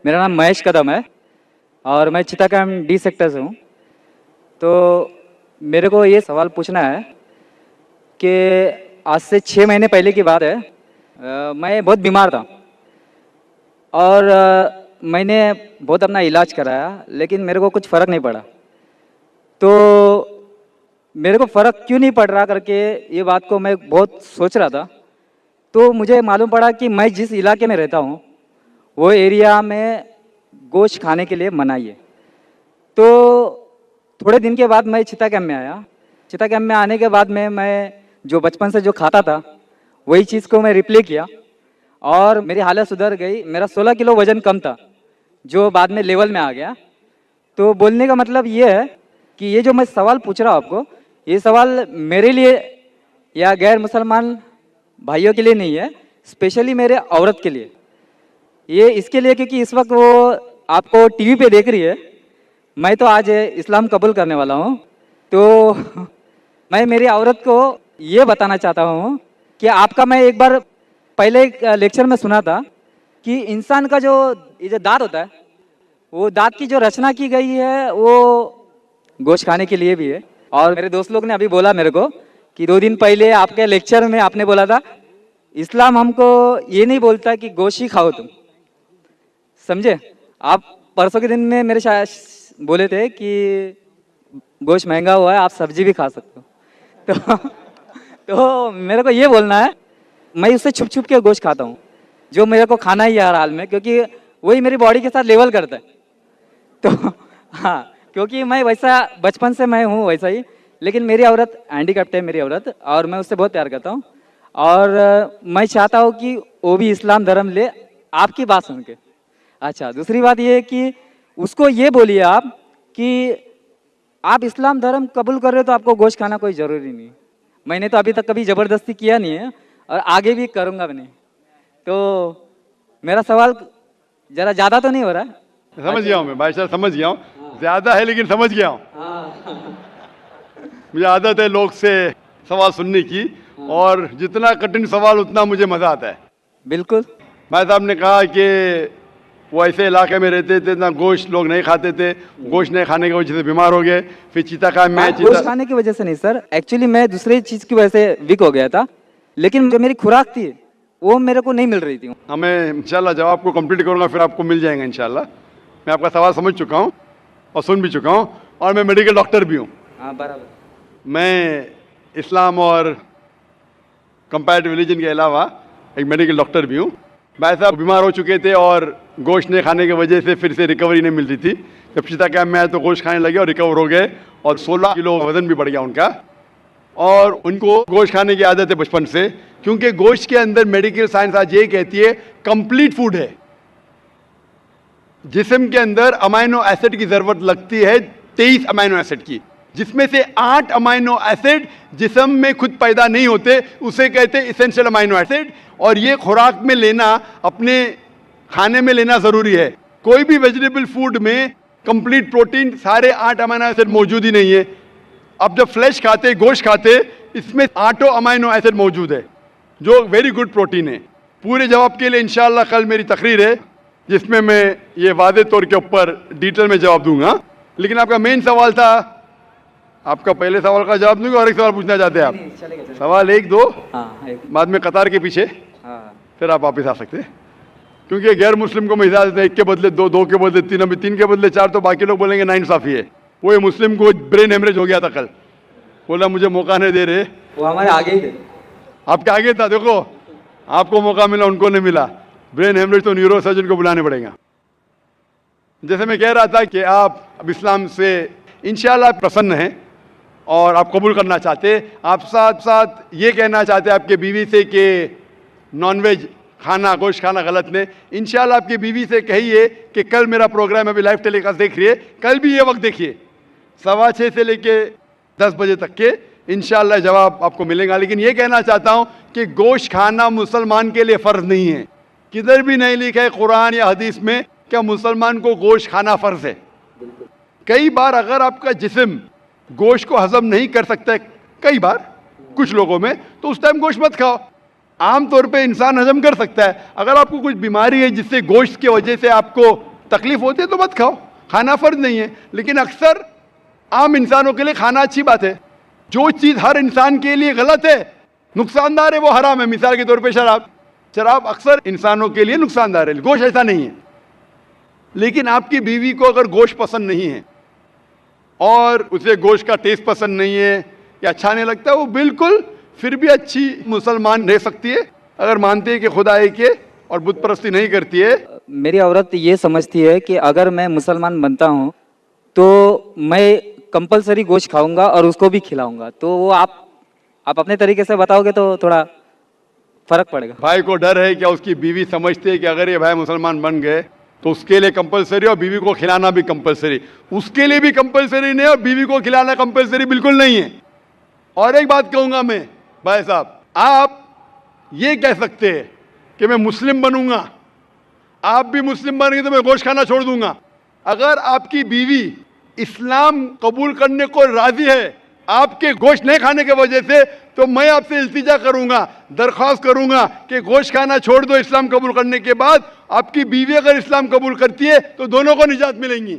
मेरा नाम महेश कदम है और मैं चित्तागांव डी सेक्टर से हूँ। तो मेरे को ये सवाल पूछना है कि आज से 6 महीने पहले की बात है। मैं बहुत बीमार था और मैंने बहुत अपना इलाज कराया, लेकिन मेरे को कुछ फ़र्क नहीं पड़ा। तो मेरे को फ़र्क क्यों नहीं पड़ रहा करके ये बात को मैं बहुत सोच रहा था। तो मुझे मालूम पड़ा कि मैं जिस इलाके में रहता हूँ वो एरिया में गोश्त खाने के लिए मनाही है। तो थोड़े दिन के बाद मैं चित्तागांव में आया। चित्तागांव में आने के बाद में मैं जो बचपन से जो खाता था वही चीज़ को मैं रिप्ले किया और मेरी हालत सुधर गई। मेरा 16 किलो वज़न कम था जो बाद में लेवल में आ गया। तो बोलने का मतलब ये है कि ये जो मैं सवाल पूछ रहा हूँ आपको, ये सवाल मेरे लिए या गैर मुसलमान भाइयों के लिए नहीं है, स्पेशली मेरे औरत के लिए। ये इसके लिए क्योंकि इस वक्त वो आपको टीवी पे देख रही है। मैं तो आज इस्लाम कबूल करने वाला हूँ। तो मैं मेरी औरत को ये बताना चाहता हूँ कि आपका मैं एक बार पहले एक लेक्चर में सुना था कि इंसान का जो ये जो दांत होता है, वो दांत की जो रचना की गई है वो गोश्त खाने के लिए भी है। और मेरे दोस्त लोग ने अभी बोला मेरे को कि 2 दिन पहले आपके लेक्चर में आपने बोला था इस्लाम हमको ये नहीं बोलता कि गोश्त ही खाओ तुम, समझे। आप परसों के दिन में मेरे शायद बोले थे कि गोश्त महंगा हुआ है, आप सब्जी भी खा सकते हो। तो मेरे को ये बोलना है, मैं उससे छुप छुप के गोश्त खाता हूँ जो मेरे को खाना ही है हर हाल में, क्योंकि वही मेरी बॉडी के साथ लेवल करता है। तो हाँ, क्योंकि मैं वैसा बचपन से मैं हूँ वैसा ही, लेकिन मेरी औरत हैंडीकैप्ट है मेरी औरत, और मैं उससे बहुत प्यार करता हूँ। और मैं चाहता हूँ कि वो भी इस्लाम धर्म ले आपकी बात सुन के। अच्छा, दूसरी बात ये है कि उसको ये बोलिए आप कि आप इस्लाम धर्म कबूल कर रहे हो तो आपको गोश्त खाना कोई ज़रूरी नहीं। मैंने तो अभी तक कभी ज़बरदस्ती किया नहीं है और आगे भी करूँगा भी नहीं। तो मेरा सवाल ज़रा ज़्यादा तो नहीं हो रहा है? समझ गया हूँ मैं भाई साहब, समझ गया हूँ। ज़्यादा है लेकिन समझ गया हूँ। मुझे आदत है लोग से सवाल सुनने की, और जितना कठिन सवाल उतना मुझे मज़ा आता है। बिल्कुल। भाई साहब ने कहा कि वो ऐसे इलाके में रहते थे ना गोश्त लोग नहीं खाते थे, गोश्त नहीं खाने की वजह से बीमार हो गए। फिर चित्तागांव में गोश्त खाने की वजह से नहीं सर, एक्चुअली मैं दूसरी चीज़ की वजह से वीक हो गया था, लेकिन जो मेरी खुराक थी वो मेरे को नहीं मिल रही थी। हमें इंशाल्लाह जवाब को कंप्लीट करूंगा, फिर आपको मिल जाएगा इंशाल्लाह। मैं आपका सवाल समझ चुका हूँ और सुन भी चुका हूँ, और मैं मेडिकल डॉक्टर भी हूँ। हाँ बराबर। मैं इस्लाम और कंपैरेटिव रिलीजन के अलावा एक मेडिकल डॉक्टर भी हूँ। भाई साहब बीमार हो चुके थे और गोश्त नहीं खाने की वजह से फिर से रिकवरी नहीं मिल रही थी। जब चित्तागांव में आए तो गोश्त खाने लगे और रिकवर हो गए, और 16 किलो वजन भी बढ़ गया उनका। और उनको गोश्त खाने की आदत है बचपन से, क्योंकि गोश्त के अंदर मेडिकल साइंस आज ये कहती है कंप्लीट फूड है। जिस्म के अंदर अमाइनो एसिड की जरूरत लगती है 23 अमाइनो एसिड की, जिसमें से 8 अमाइनो एसिड जिस्म में खुद पैदा नहीं होते, उसे कहते हैं इसेंशियल अमाइनो एसिड। और ये खुराक में लेना, अपने खाने में लेना ज़रूरी है। कोई भी वेजिटेबल फूड में कंप्लीट प्रोटीन सारे 8 अमाइनो एसिड मौजूद ही नहीं है। अब जब फ्लैश खाते, गोश्त खाते, इसमें 8 अमाइनो एसिड मौजूद है जो वेरी गुड प्रोटीन है। पूरे जवाब के लिए इंशाल्लाह कल मेरी तकरीर है जिसमें मैं ये वादे तौर के ऊपर डिटेल में जवाब दूंगा। लेकिन आपका मेन सवाल था, आपका पहले सवाल का जवाब दूंगा और एक सवाल पूछना चाहते हैं आप? सवाल 1 2, बाद में कतार के पीछे, फिर आप वापस आ सकते हैं। क्योंकि गैर मुस्लिम को मैं इजाजत है 1 के बदले 2, 2 के बदले 3, अभी 3 के बदले 4, तो बाकी लोग बोलेंगे नाइंसाफी है। वो ये मुस्लिम को ब्रेन हेमरेज हो गया था कल, बोला मुझे मौका नहीं दे रहे। वो हमारे आगे ही थे, आपके आगे था। देखो आपको मौका मिला, उनको नहीं मिला। ब्रेन हेमरेज तो न्यूरो सर्जन को बुलाने पड़ेगा। जैसे मैं कह रहा था कि आप अब इस्लाम से इंशाल्लाह प्रसन्न हैं और आप कबूल करना चाहते। आप साथ साथ ये कहना चाहते आपके बीवी से कि नॉनवेज खाना, गोश्त खाना गलत नहीं। इंशाल्लाह आपकी बीवी से कहिए कि कल मेरा प्रोग्राम अभी लाइव टेलीकास्ट देख रही है, कल भी ये वक्त देखिए 6:15 से लेके 10 बजे तक के, इंशाल्लाह जवाब आपको मिलेगा। लेकिन ये कहना चाहता हूँ कि गोश्त खाना मुसलमान के लिए फ़र्ज नहीं है। किधर भी नहीं लिखा है कुरान या हदीस में क्या मुसलमान को गोश्त खाना फ़र्ज है। कई बार अगर आपका जिस्म गोश्त को हजम नहीं कर सकता है, कई बार कुछ लोगों में, तो उस टाइम गोश्त मत खाओ। आम तौर पे इंसान हजम कर सकता है। अगर आपको कुछ बीमारी है जिससे गोश्त की वजह से आपको तकलीफ होती है तो मत खाओ, खाना फर्ज नहीं है। लेकिन अक्सर आम इंसानों के लिए खाना अच्छी बात है। जो चीज़ हर इंसान के लिए गलत है, नुकसानदार है, वो हराम है। मिसाल के तौर पे शराब, शराब अक्सर इंसानों के लिए नुकसानदार है, गोश्त ऐसा नहीं है। लेकिन आपकी बीवी को अगर गोश्त पसंद नहीं है और उसे गोश्त का टेस्ट पसंद नहीं है या अच्छा नहीं लगता, वो बिल्कुल फिर भी अच्छी मुसलमान रह सकती है अगर मानती है कि खुदा एक है और बुत परस्ती नहीं करती है। मेरी औरत ये समझती है कि अगर मैं मुसलमान बनता हूँ तो मैं कंपलसरी गोश्त खाऊंगा और उसको भी खिलाऊंगा। तो वो आप अपने तरीके से बताओगे तो थोड़ा फर्क पड़ेगा। भाई को डर है क्या उसकी बीवी समझती है कि अगर ये भाई मुसलमान बन गए तो उसके लिए कंपलसरी और बीवी को खिलाना भी कंपलसरी, उसके लिए भी कंपलसरी नहीं और बीवी को खिलाना कंपलसरी बिल्कुल नहीं है। और एक बात कहूंगा मैं भाई साहब, आप ये कह सकते हैं कि मैं मुस्लिम बनूंगा, आप भी मुस्लिम बन गए तो मैं गोश्त खाना छोड़ दूंगा। अगर आपकी बीवी इस्लाम कबूल करने को राजी है आपके गोश्त नहीं खाने की वजह से, तो मैं आपसे इल्तिजा करूंगा, दरख्वास्त करूंगा कि गोश्त खाना छोड़ दो इस्लाम कबूल करने के बाद। आपकी बीवी अगर इस्लाम कबूल करती है तो दोनों को निजात मिलेंगी।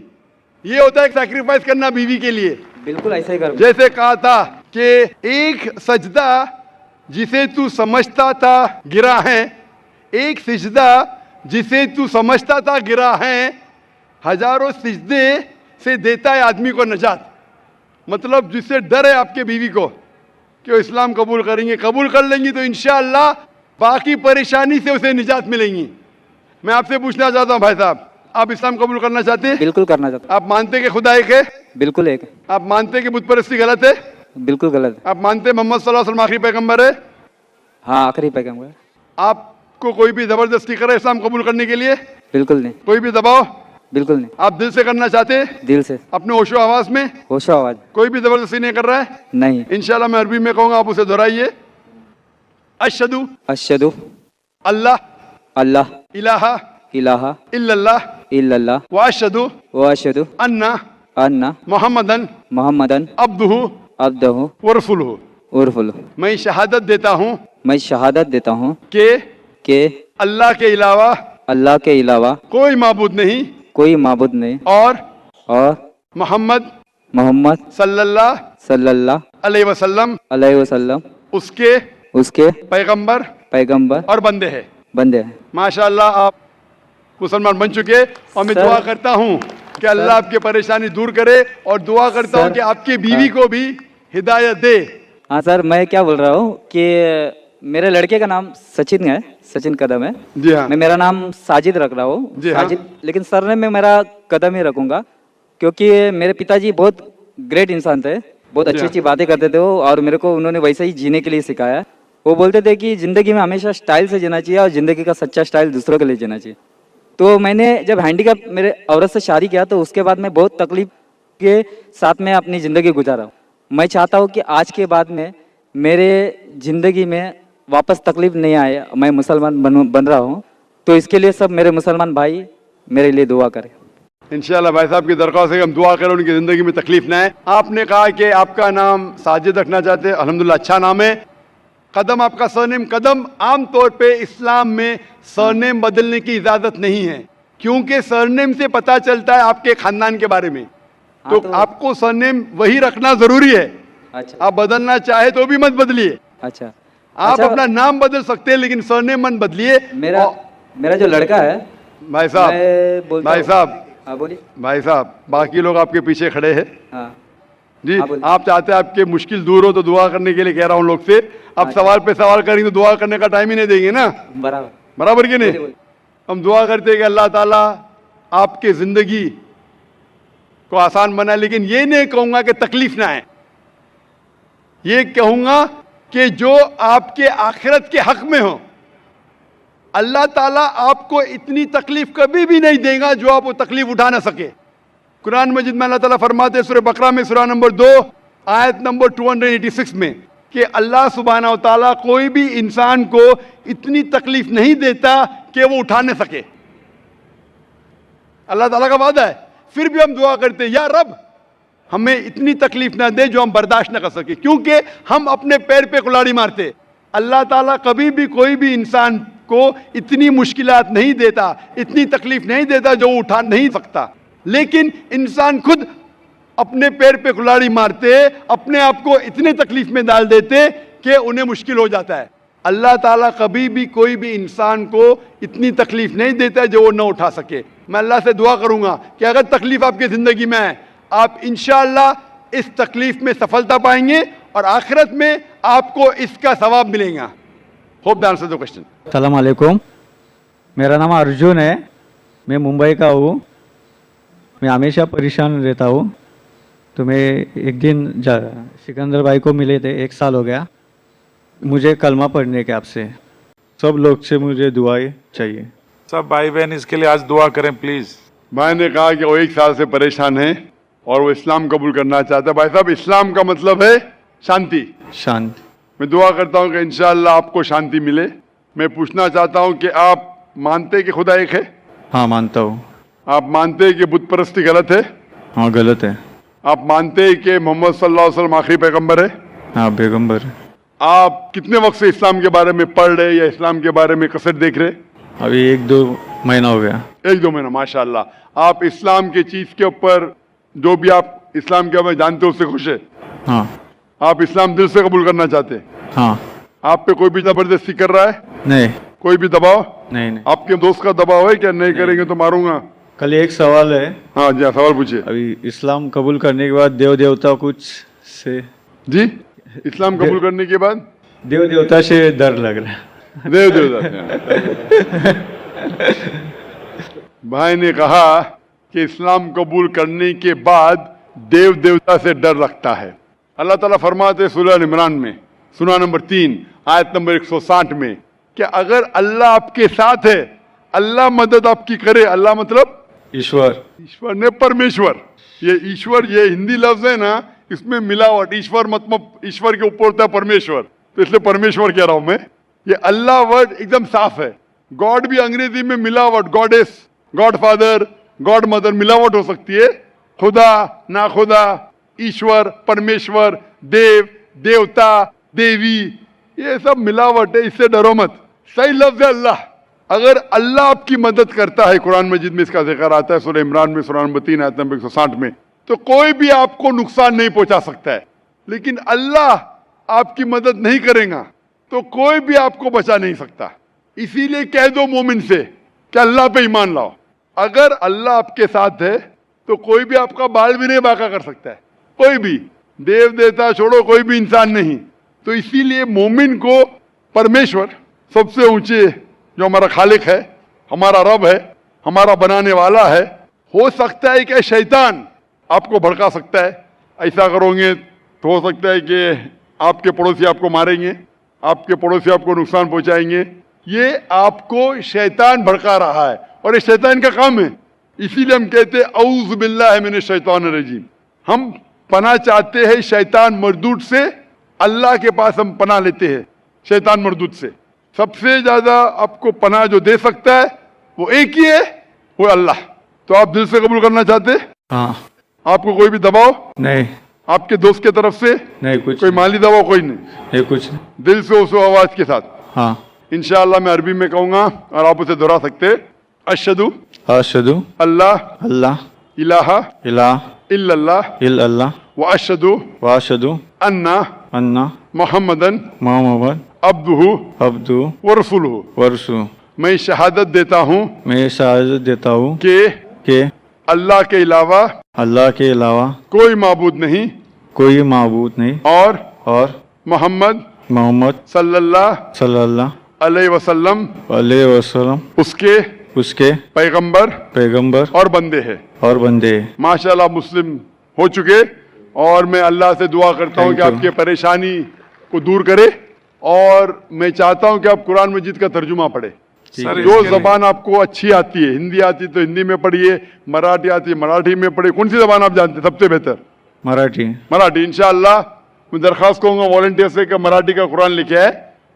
ये होता है सैक्रिफाइस करना बीवी के लिए। बिल्कुल ऐसा ही करूंगा। जैसे कहा था कि एक सजदा जिसे तू समझता था गिरा है, एक सिजदा जिसे तू समझता था गिरा है, हजारों सिजदे से देता है आदमी को नजात। मतलब जिससे डर है आपके बीवी को कि वो इस्लाम कबूल करेंगे, कबूल कर लेंगी तो इंशाअल्लाह बाकी परेशानी से उसे निजात मिलेंगी। मैं आपसे पूछना चाहता हूँ भाई साहब, आप इस्लाम कबूल करना चाहते हैं? बिल्कुल करना चाहता आप मानते हैं कि खुदा एक है? बिल्कुल एक। आप मानते हैं कि बुत परस्ती गलत है? बिल्कुल गलत। आप मानते हैं मोहम्मद सल्लल्लाहु अलैहि वसल्लम आखिरी पैगंबर है? हाँ, आखिरी पैगंबर। आपको कोई भी जबरदस्ती करे इस्लाम कबूल करने के लिए? बिल्कुल नहीं। कोई भी दबाव? बिल्कुल नहीं। आप दिल से करना चाहते हैं? दिल से, अपने होशो आवाज में? होशो आवाज। कोई भी जबरदस्ती नहीं कर रहा है? नहीं। इंशाल्लाह मैं अरबी में कहूंगा, आप उसे दोहराइए। अशहदु अशहदु अल्लाह अल्लाह इलाहा इलाहा इल्लल्लाह इल्लल्लाह व अशहदु व अशहदु अन्ना अन्ना मोहम्मदन मोहम्मदन अब्दुहु अब्दुहु व रसूलुहु। व रसूलुहु। मैं शहादत देता हूँ मैं शहादत देता हूँ कि अल्लाह के अलावा कोई माबूद नहीं कोई माबूद नहीं और मोहम्मद सल्लल्लाहु अलैहि वसल्लम उसके पैगंबर और बंदे हैं। माशाअल्लाह आप मुसलमान बन चुके और मैं दुआ करता हूँ कि अल्लाह आपकी परेशानी दूर करे और दुआ करता हूँ कि आपकी बीवी को भी हिदायत दे। हाँ सर, मैं क्या बोल रहा हूँ कि मेरे लड़के का नाम सचिन है, सचिन कदम है। जी हाँ। मैं मेरा नाम साजिद रख रहा हूँ, जी हाँ। साजिद, लेकिन सरनेम में मेरा कदम ही रखूंगा क्योंकि मेरे पिताजी बहुत ग्रेट इंसान थे, बहुत अच्छी अच्छी बातें करते थे वो, और मेरे को उन्होंने वैसे ही जीने के लिए सिखाया। वो बोलते थे कि जिंदगी में हमेशा स्टाइल से जीना चाहिए और जिंदगी का सच्चा स्टाइल दूसरों के लिए जीना चाहिए। तो मैंने जब हैंडीकैप मेरे औरत से शादी किया तो उसके बाद मैं बहुत तकलीफ के साथ में अपनी ज़िंदगी गुजारा हूँ। मैं चाहता हूँ कि आज के बाद में मेरे ज़िंदगी में वापस तकलीफ नहीं आए। मैं मुसलमान बन रहा हूँ, तो इसके लिए सब मेरे मुसलमान भाई मेरे लिए दुआ करें। इंशाल्लाह भाई साहब की दरख्वास्त है कि हम दुआ करें उनकी ज़िंदगी में तकलीफ ना आए। आपने कहा कि आपका नाम साजिद रखना चाहते हैं, अल्हम्दुलिल्लाह अच्छा नाम है। कदम आपका सरनेम कदम। आम तौर पे इस्लाम में सरनेम बदलने की इजाज़त नहीं है क्योंकि सरनेम से पता चलता है आपके खानदान के बारे में। तो आपको सरनेम वही रखना ज़रूरी है। अच्छा। आप बदलना चाहे तो भी मत बदलिए। अच्छा। आप अपना नाम बदल सकते हैं लेकिन सरनेम मत बदलिए। मेरा जो लड़का है भाई साहब हाँ बोलिए। भाई साहब, बाकी लोग आपके पीछे खड़े हैं। हाँ जी हाँ, आप चाहते हैं आपके मुश्किल दूर हो तो दुआ करने के लिए कह रहा हूँ लोग से। अब सवाल पे सवाल करेंगे तो दुआ करने का टाइम ही नहीं देंगे ना। बराबर कि नहीं? हम दुआ करते हैं कि अल्लाह ताला आपके जिंदगी को आसान बनाए, लेकिन ये नहीं कहूंगा कि तकलीफ ना आए। ये कहूंगा कि जो आपके आखिरत के हक में हो, अल्लाह ताला आपको इतनी तकलीफ कभी भी नहीं देगा जो आप वो तकलीफ उठा ना सके। कुरान मजीद में अल्लाह ताला फरमाते हैं सूरह बकरा में सूरह नंबर 2 आयत नंबर 286 में कि अल्लाह सुब्हानहू व तआला कोई भी इंसान को इतनी तकलीफ नहीं देता कि वो उठा न सके। अल्लाह ताला का वादा है। फिर भी हम दुआ करते हैं, या रब हमें इतनी तकलीफ ना दे जो हम बर्दाश्त न कर सके, क्योंकि हम अपने पैर पे कुल्हाड़ी मारते। अल्लाह ताला कभी भी कोई भी इंसान को इतनी मुश्किलात नहीं देता, इतनी तकलीफ नहीं देता जो वो उठा नहीं सकता। लेकिन इंसान खुद अपने पैर पे कुल्हाड़ी मारते, अपने आप को इतने तकलीफ में डाल देते कि उन्हें मुश्किल हो जाता है। अल्लाह ताला कभी भी कोई भी इंसान को इतनी तकलीफ नहीं देता जो वो न उठा सके। मैं अल्लाह से दुआ करूंगा कि अगर तकलीफ आपकी ज़िंदगी में है, आप इंशाअल्लाह इस तकलीफ में सफलता पाएंगे और आखिरत में आपको इसका सवाब मिलेगा। Hope the answer the question. सलाम अलैकुम, मेरा नाम अर्जुन है, मैं मुंबई का हूँ। मैं हमेशा परेशान रहता हूँ। तो मैं एक दिन सिकंदर भाई को मिले थे, 1 साल हो गया। मुझे कलमा पढ़ने के आपसे सब लोग से मुझे दुआएं चाहिए। सब भाई बहन इसके लिए आज दुआ करें प्लीज। भाई ने कहा कि वो 1 साल से परेशान है और वो इस्लाम कबूल करना चाहता है। भाई साहब, इस्लाम का मतलब है शांति। शांति। मैं दुआ करता हूँ कि इंशाअल्लाह आपको शांति मिले। मैं पूछना चाहता हूँ कि आप मानते हैं कि खुदा एक है? हाँ, मानता हूँ। आप मानते हैं कि बुत परस्ती गलत है? हाँ, गलत है। आप मानते हैं कि मोहम्मद सल्लल्लाहु अलैहि वसल्लम आखिरी पैगंबर है? हाँ, पैगंबर। आप कितने वक्त से इस्लाम के बारे में पढ़ रहे या इस्लाम के बारे में कसर देख रहे? अभी 1-2 महीना हो गया। 1-2 महीना, माशाअल्लाह। आप इस्लाम के चीज के ऊपर जो भी आप इस्लाम के बारे में जानते हो उससे खुश है? हाँ। आप इस्लाम दिल से कबूल करना चाहते हैं? हाँ। आप पे कोई भी जबरदस्ती कर रहा है? नहीं। कोई भी दबाव? नहीं। आपके दोस्त का दबाव है क्या? नहीं करेंगे तो मारूंगा? कल एक सवाल है। हाँ जी, सवाल पूछिए। अभी इस्लाम कबूल करने के बाद देव देवता कुछ से जी, इस्लाम कबूल करने के बाद देव देवता से डर लग रहा है। देव देवता भाई ने कहा कि इस्लाम कबूल करने के बाद देव देवता से डर लगता है। अल्लाह ताला फरमाते हैं सूरह इमरान में, सूरह नंबर 3 आयत नंबर 160 में कि अगर अल्लाह आपके साथ है, अल्लाह मदद आपकी करे। अल्लाह मतलब ईश्वर। ईश्वर ने परमेश्वर। ये ईश्वर, ये हिंदी लफ्ज है ना, इसमें मिलावट। ईश्वर मतलब ईश्वर के ऊपर होता है परमेश्वर, तो इसलिए परमेश्वर कह रहा हूं मैं। ये अल्लाह वर्ड एकदम साफ है। गॉड भी अंग्रेजी में मिलावट, goddess, God father, God mother मिलावट हो सकती है। खुदा, ना खुदा, ईश्वर, परमेश्वर, देव, देवता, देवी, ये सब मिलावट है, इससे डरो मत। सही लफ्ज है अल्लाह। अगर अल्लाह आपकी मदद करता है, कुरान मजीद में इसका जिक्र आता है सूरह इमरान में सूरह नंबर 3 आयत नंबर 160 में, तो कोई भी आपको नुकसान नहीं पहुंचा सकता है। लेकिन अल्लाह आपकी मदद नहीं करेगा तो कोई भी आपको बचा नहीं सकता। इसीलिए कह दो मोमिन से कि अल्लाह पे ईमान लाओ। अगर अल्लाह आपके साथ है तो कोई भी आपका बाल भी नहीं बाका कर सकता है। कोई भी, देव देवता छोड़ो, कोई भी इंसान नहीं। तो इसीलिए मोमिन को परमेश्वर सबसे ऊंचे, जो हमारा खालिक है, हमारा रब है, हमारा बनाने वाला है। हो सकता है कि शैतान आपको भड़का सकता है, ऐसा करोगे तो हो सकता है कि आपके पड़ोसी आपको मारेंगे, आपके पड़ोसी आपको नुकसान पहुंचाएंगे। ये आपको शैतान भड़का रहा है और ये शैतान का काम है। इसीलिए हम कहते हैं औज़ु बिल्लाहि मिनश शैतानिर रजीम। हम पनाह चाहते हैं शैतान मरदूद से, अल्लाह के पास हम पनाह लेते हैं शैतान मरदूद से। सबसे ज्यादा आपको पनाह जो दे सकता है वो एक ही है, वो अल्लाह। तो आप दिल से कबूल करना चाहते हैं? हाँ। आपको कोई भी दबाव नहीं। आपके दोस्त की तरफ से? नहीं, कुछ कोई माली दबाव? कोई नहीं, कुछ नहीं। दिल से उस आवाज के साथ। हाँ। इंशाअल्लाह मैं अरबी में कहूंगा और आप उसे दोहरा सकते हैं। अशहदु अशहदु अल्लाह अल्लाह इलाहा इलाह इल्लल्लाह इल्लल्लाह व अशहदु अन्ना अन्ना मुहम्मदन मोहम्मद अब्दुहु अब्दु व रसूलुहु। वरसू। मैं शहादत देता हूँ मैं शहादत देता हूँ कि अल्लाह के अलावा कोई माबूद नहीं कोई माबूद नहीं और मोहम्मद सल्लल्लाहु अलैहि वसल्लम उसके पैगंबर और बंदे हैं। माशाल्लाह मुस्लिम हो चुके और मैं अल्लाह से दुआ करता हूँ कि आपके परेशानी को दूर करे। और मैं चाहता हूँ कि आप कुरान मजीद का तर्जुमा पढ़े। जो जबान आपको अच्छी आती है, हिंदी आती तो हिंदी में पढ़िए, मराठी आती है मराठी में पढ़िए। कौन सी जबान आप जानते हैं सबसे बेहतर? मराठी। इंशाअल्लाह मैं दरख्वास्त करूँगा वॉलंटियर से कि मराठी का कुरान लिखे है,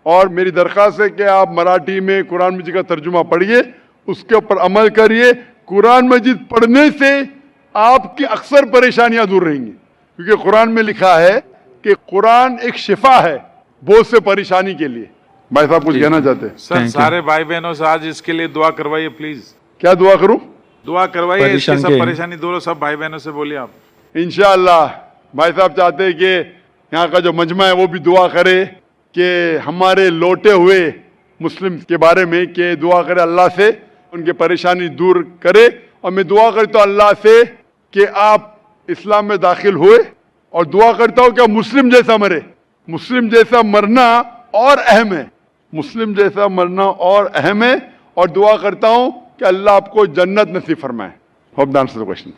और मेरी दरख्वास्त है कि आप मराठी में कुरान मजीद का तर्जुमा पढ़िए, उसके ऊपर अमल करिए। कुरान मजीद पढ़ने से आपकी अक्सर परेशानियां दूर रहेंगी, क्योंकि कुरान में लिखा है कि कुरान एक शिफा है बहुत से परेशानी के लिए। भाई साहब कुछ कहना चाहते हैं? सर सारे भाई बहनों से आज इसके लिए दुआ करवाइए प्लीज। क्या दुआ करूं? दुआ करवाइए, इसकी परेशान सब के- परेशानी दूर, सब भाई बहनों से बोलिए आप। इंशाअल्लाह भाई साहब चाहते हैं कि यहाँ का जो मजमा है वो भी दुआ करे कि हमारे लौटे हुए मुस्लिम के बारे में कि दुआ करे अल्लाह से उनकी परेशानी दूर करे। और मैं दुआ करता हूँ अल्लाह से कि आप इस्लाम में दाखिल हुए, और दुआ करता हूँ कि आप मुस्लिम जैसा मरे। मुस्लिम जैसा मरना और अहम है, मुस्लिम जैसा मरना और अहम है। और दुआ करता हूँ कि अल्लाह आपको जन्नत नसीब फरमाए। Hope the answer the question.